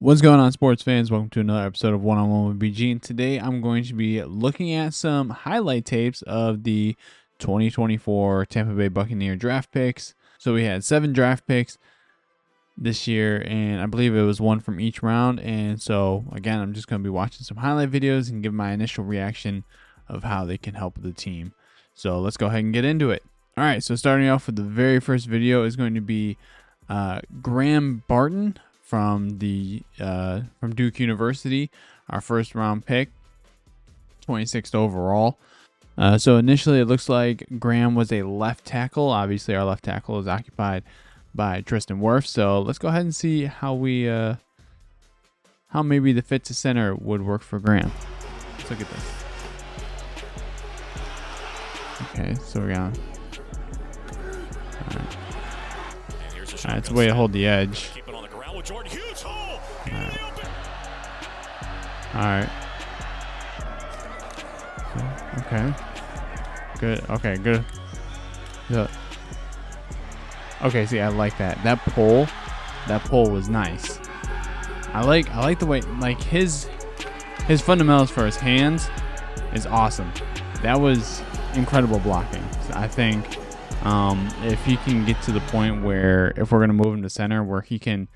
What's going on, sports fans? Welcome to another episode of One on One with BG. And today I'm going to be looking at some highlight tapes of the 2024 Tampa Bay Buccaneer draft picks. So we had 7 draft picks this year, and I believe it was one from each round. And so again, I'm just going to be watching some highlight videos and give my initial reaction of how they can help the team. So let's go ahead and get into it. All right, so starting off with the very first video is going to be Graham Barton from Duke University, our first round pick, 26th overall. So initially it looks like Graham was a left tackle. Obviously our left tackle is occupied by Tristan Wirfs. So let's go ahead and see how maybe the fit to center would work for Graham. Let's look at this. Okay, so we're going. All right, it's a way to hold the edge. All right. Okay. Good. Okay, good. Good. Okay, see, I like that. That pull was nice. I like the way, like, his fundamentals for his hands is awesome. That was incredible blocking. So I think if he can get to the point where, if we're going to move him to center, where he can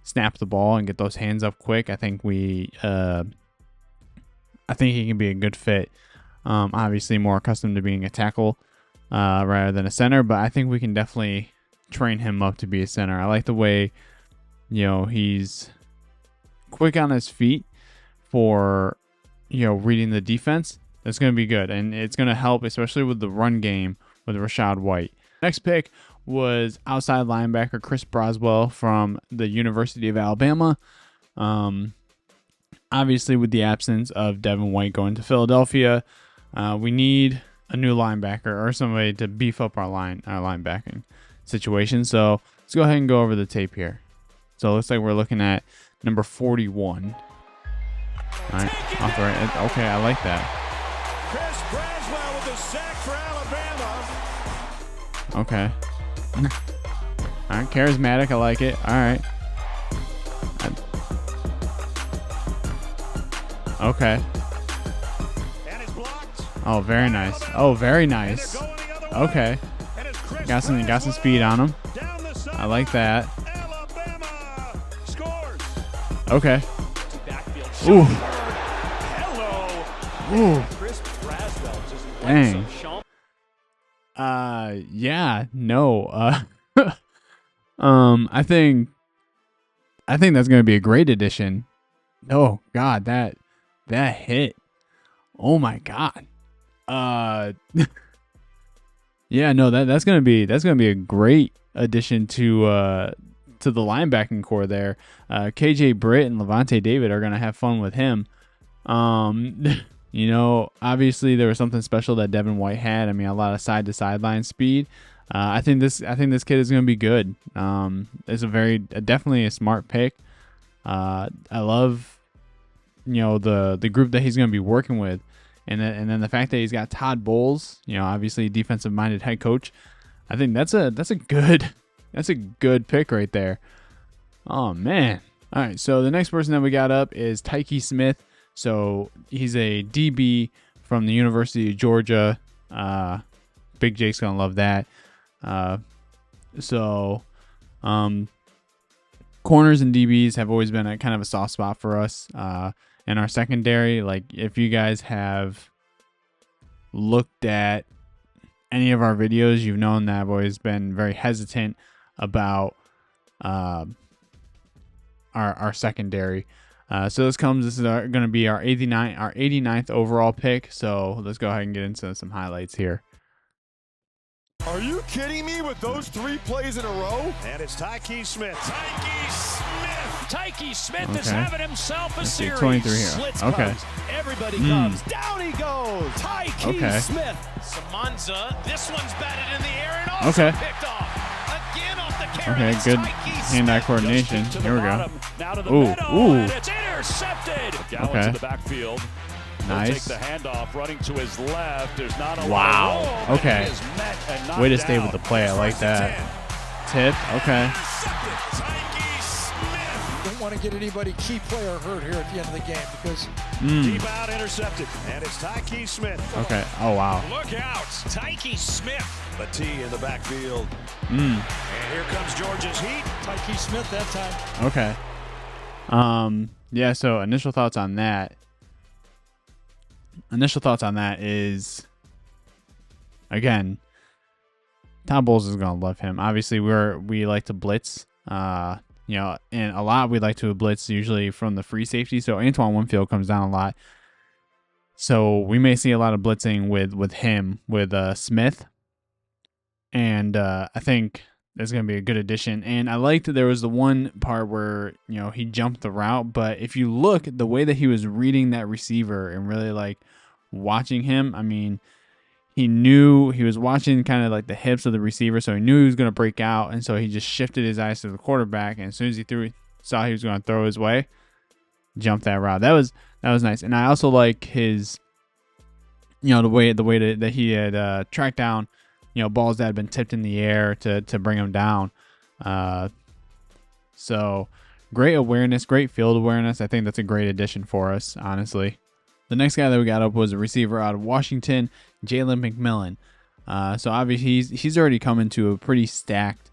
snap the ball and get those hands up quick, I think he can be a good fit. Obviously more accustomed to being a tackle rather than a center, but I think we can definitely train him up to be a center. I like the way, he's quick on his feet for, reading the defense. That's going to be good, and it's going to help, especially with the run game with Rashad White. Next pick was outside linebacker Chris Braswell from the University of Alabama. Obviously, with the absence of Devin White going to Philadelphia, we need a new linebacker or somebody to beef up our linebacking situation. So let's go ahead and go over the tape here. So it looks like we're looking at number 41. All right, off the right. Okay, I like that. Chris Braswell with the sack for Alabama. Okay. All right, charismatic. I like it. All right. Okay. Oh, very nice. Oh, very nice. Okay. Got some speed on him. I like that. Okay. Ooh. Ooh. Dang. Yeah. No. I think that's gonna be a great addition. Oh God, that hit. Oh my God. Yeah, no, that's gonna be a great addition to the linebacking core there. KJ Britt and Levante David are gonna have fun with him. Obviously there was something special that Devin White had. I mean, a lot of side to sideline speed. I think this kid is gonna be good. It's definitely a smart pick. I love the group that he's going to be working with, and then the fact that he's got Todd Bowles, obviously defensive minded head coach. I think that's a good pick right there. Oh man. All right, so the next person that we got up is Tyke Smith. So he's a DB from the University of Georgia. Big Jake's gonna love that. Corners and DBs have always been a kind of a soft spot for us. In our secondary, like, if you guys have looked at any of our videos, you've known that I've always been very hesitant about our secondary. So this is going to be our 89th overall pick. So let's go ahead and get into some highlights here. Are you kidding me with those 3 plays in a row? And it's Tyke Smith. Tyke Smith is having himself a series. 23 here. Slits okay. Comes. Everybody comes. Down he goes. Tyke Smith. Samanza. This one's batted in the air and also picked off. Again off the carry. Okay, good hand-eye coordination. Here we go. Now to the Ooh. and it's intercepted. Okay. To the backfield. Nice. Take the handoff, running to his left. There's not a wow. Okay. Way to stay down. with the play. I like that. Tip. Okay. want to get anybody key player hurt here at the end of the game because deep out intercepted, and it's Tyke Smith. Okay. Oh wow. Look out, Tyke Smith. The T in the backfield. And here comes Georgia's heat. Tyke Smith that time. Okay. Yeah. So initial thoughts on that. Is, again, Tom Bowles is gonna love him. Obviously, we like to blitz. You know, and a lot we like to blitz usually from the free safety. So Antoine Winfield comes down a lot. So we may see a lot of blitzing with him, with Smith. And I think that's going to be a good addition. And I liked that there was the one part where, you know, he jumped the route. But if you look at the way that he was reading that receiver and really like watching him, I mean, he knew he was watching kind of like the hips of the receiver, so he knew he was going to break out, and so he just shifted his eyes to the quarterback. And as soon as he saw he was going to throw his way, jumped that route. That was nice. And I also like his, you know, the way that he had tracked down, you know, balls that had been tipped in the air to bring him down. So great awareness, great field awareness. I think that's a great addition for us, honestly. The next guy that we got up was a receiver out of Washington, Jalen McMillan. So obviously he's already come into a pretty stacked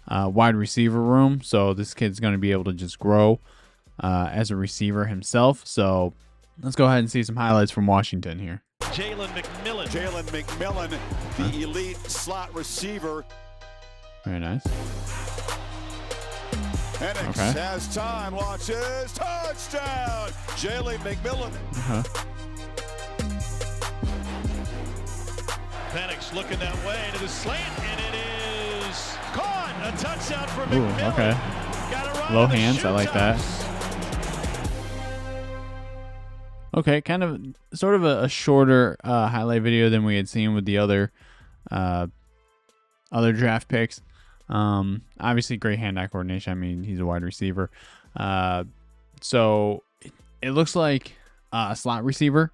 wide receiver room. So this kid's going to be able to just grow as a receiver himself. So let's go ahead and see some highlights from Washington here. Jalen McMillan, the elite slot receiver. Very nice. Penix has time, launches, touchdown! Jalen McMillan. Penix looking that way to the slant, and it is caught. A touchdown for McMillan. Okay. Got a run Low on the hands, I like that. Okay, kind of sort of a shorter highlight video than we had seen with the other draft picks. Obviously great hand-eye coordination. I mean, he's a wide receiver. So it looks like a slot receiver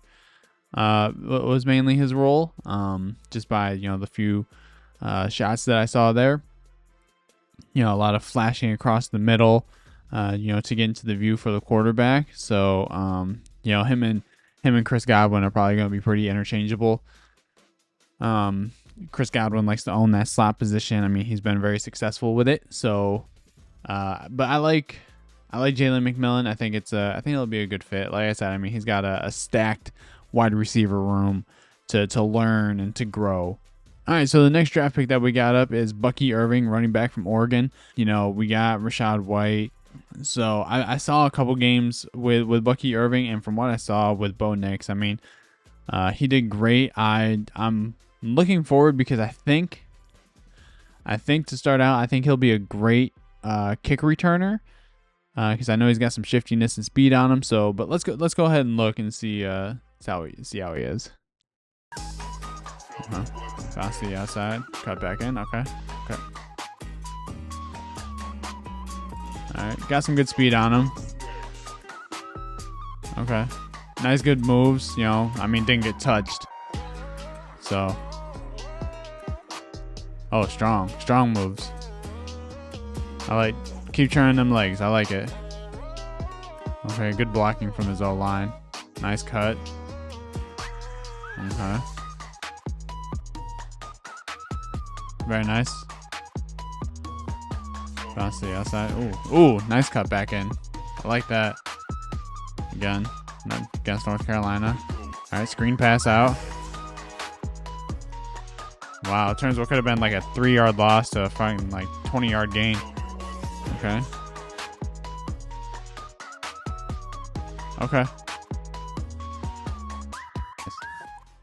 was mainly his role, just by, you know, the few shots that I saw there. You know, a lot of flashing across the middle, you know, to get into the view for the quarterback. So, you know, him and Chris Godwin are probably going to be pretty interchangeable. Chris Godwin likes to own that slot position. I mean, he's been very successful with it. So, but I like Jalen McMillan. I think it'll be a good fit. Like I said, I mean, he's got a stacked wide receiver room to learn and to grow. All right, so the next draft pick that we got up is Bucky Irving, running back from Oregon. You know, we got Rashad White. So I saw a couple games with Bucky Irving, and from what I saw with Bo Nix, I mean, he did great. I'm looking forward because I think to start out, I think he'll be a great kick returner because I know he's got some shiftiness and speed on him. So, but let's go ahead and look and see how he is. Pass to the outside, cut back in. Okay. All right, got some good speed on him. Okay, nice, good moves. You know, I mean, didn't get touched. So, oh, strong moves. Keep turning them legs. I like it. Okay, good blocking from his O-line. Nice cut. Okay. Very nice. Bounce to the outside. Ooh, nice cut back in. I like that. Again, against North Carolina. All right, screen pass out. Wow, it turns what could have been like a 3-yard loss to a fucking like 20-yard gain. Okay.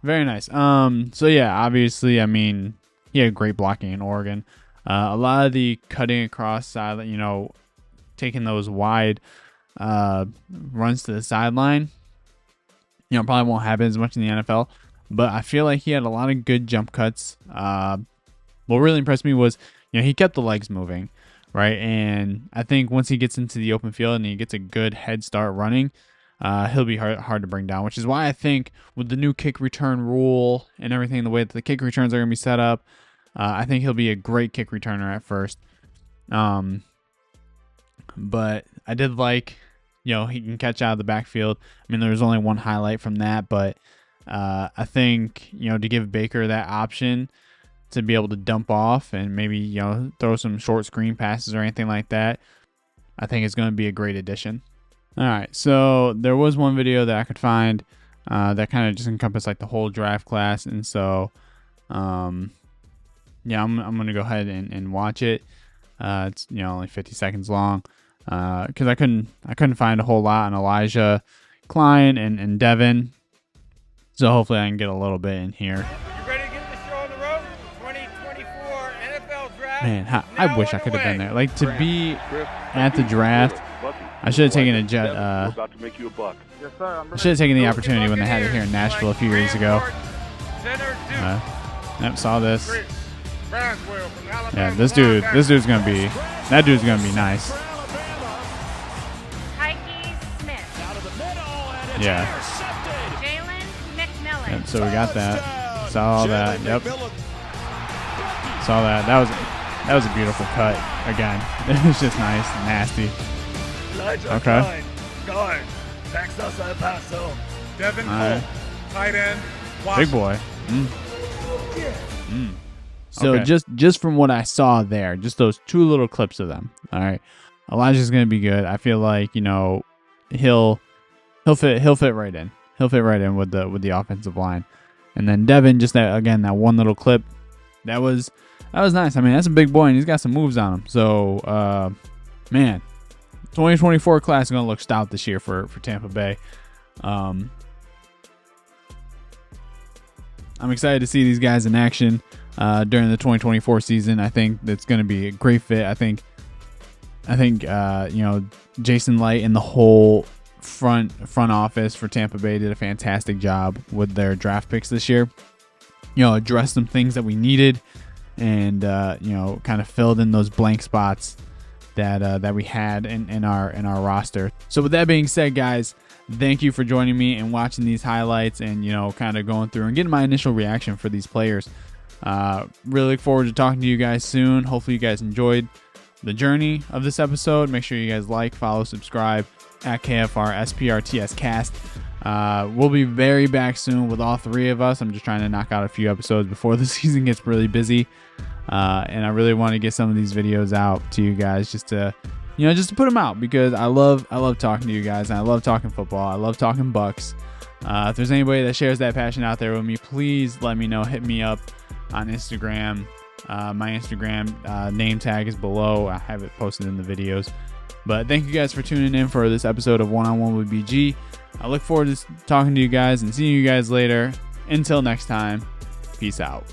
Very nice. So yeah, obviously, I mean, he had great blocking in Oregon. A lot of the cutting across side, you know, taking those wide runs to the sideline, you know, probably won't happen as much in the NFL. But I feel like he had a lot of good jump cuts. What really impressed me was, you know, he kept the legs moving, right? And I think once he gets into the open field and he gets a good head start running, he'll be hard to bring down, which is why I think with the new kick return rule and everything, the way that the kick returns are going to be set up, I think he'll be a great kick returner at first. But I did like, he can catch out of the backfield. I mean, there was only one highlight from that, but I think, to give Baker that option to be able to dump off and maybe, throw some short screen passes or anything like that, I think it's going to be a great addition. All right, so there was one video that I could find that kind of just encompassed like the whole draft class, and so yeah, I'm gonna go ahead and watch it. It's only 50 seconds long because I couldn't find a whole lot on Elijah, Klein, and Devin, so hopefully I can get a little bit in here. You ready to get the show on the road? 2024 NFL Draft. Man, I wish I could have been there. Like, to be at the draft, I should have taken a jet. I should have taken the opportunity when they had it here in Nashville a few years ago. Yep, saw this. Yeah, that dude's gonna be nice. Yeah. Yep, so we got that. Saw all that. Yep. Saw that. That was a beautiful cut. Again, it was just nice, and nasty. Okay. Guard, Texas El Paso. Devin Cole, tight end. Big boy. So okay. just from what I saw there, just those two little clips of them. All right, Elijah's gonna be good. I feel like he'll fit right in. He'll fit right in with the offensive line, and then Devin, just that one little clip, that was nice. I mean, that's a big boy, and he's got some moves on him. So man, 2024 class is gonna look stout this year for Tampa Bay. I'm excited to see these guys in action during the 2024 season. I think that's going to be a great fit. I think Jason Light and the whole front office for Tampa Bay did a fantastic job with their draft picks this year. Addressed some things that we needed, and kind of filled in those blank spots that we had in our roster. So with that being said, guys, thank you for joining me and watching these highlights and, kind of going through and getting my initial reaction for these players. Really look forward to talking to you guys soon. Hopefully you guys enjoyed the journey of this episode. Make sure you guys like, follow, subscribe at KFR SPRTS Cast. We'll be very back soon with all three of us. I'm just trying to knock out a few episodes before the season gets really busy. And I really want to get some of these videos out to you guys just to put them out, because I love talking to you guys, and I love talking football. I love talking Bucks. If there's anybody that shares that passion out there with me, please let me know. Hit me up on Instagram. My Instagram name tag is below. I have it posted in the videos. But thank you guys for tuning in for this episode of One-on-One with BG. I look forward to talking to you guys and seeing you guys later. Until next time, peace out.